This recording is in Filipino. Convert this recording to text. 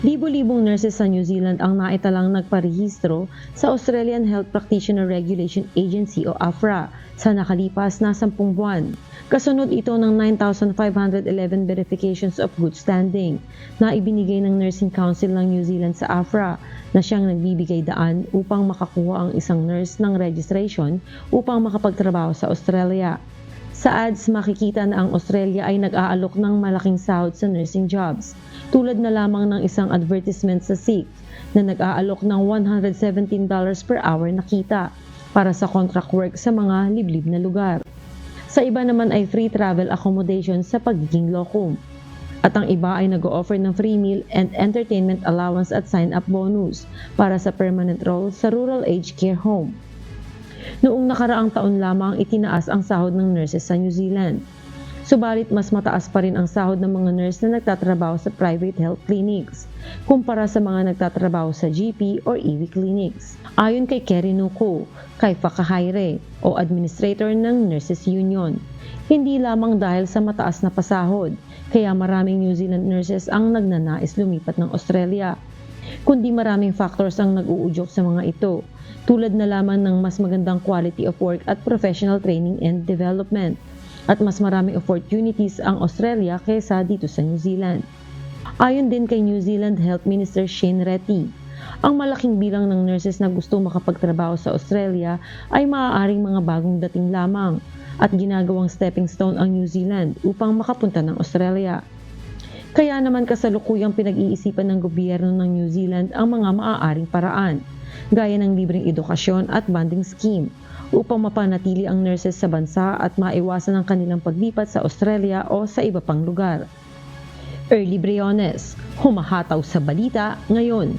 Libo-libong nurses sa New Zealand ang naitalang nagparehistro sa Australian Health Practitioner Regulation Agency o AHPRA sa nakalipas na 10 buwan. Kasunod ito ng 9,511 verifications of good standing na ibinigay ng Nursing Council ng New Zealand sa AHPRA na siyang nagbibigay daan upang makakuha ang isang nurse ng registration upang makapagtrabaho sa Australia. Sa ads, makikita na ang Australia ay nag-aalok ng malaking sahod sa nursing jobs, tulad na lamang ng isang advertisement sa SEEK na nag-aalok ng $117 per hour na kita para sa contract work sa mga liblib na lugar. Sa iba naman ay free travel accommodation sa pagiging locum. At ang iba ay nag-o-offer ng free meal and entertainment allowance at sign-up bonus para sa permanent role sa rural aged care home. Noong nakaraang taon lamang itinaas ang sahod ng nurses sa New Zealand. Subalit mas mataas pa rin ang sahod ng mga nurse na nagtatrabaho sa private health clinics kumpara sa mga nagtatrabaho sa GP or ED clinics. Ayon kay Kerry Nuko, kay Whakahaere o Administrator ng Nurses Union, hindi lamang dahil sa mataas na pasahod, kaya maraming New Zealand nurses ang nagnanais lumipat ng Australia, kundi maraming factors ang nag-uudyok sa mga ito, tulad na lamang ng mas magandang quality of work at professional training and development, at mas maraming opportunities ang Australia kaysa dito sa New Zealand. Ayon din kay New Zealand Health Minister Shane Reti, ang malaking bilang ng nurses na gusto makapagtrabaho sa Australia ay maaaring mga bagong dating lamang at ginagawang stepping stone ang New Zealand upang makapunta ng Australia. Kaya naman kasalukuyang pinag-iisipan ng gobyerno ng New Zealand ang mga maaaring paraan, gaya ng libreng edukasyon at bonding scheme, upang mapanatili ang nurses sa bansa at maiwasan ang kanilang paglipat sa Australia o sa iba pang lugar. Early Briones, humahataw sa balita ngayon.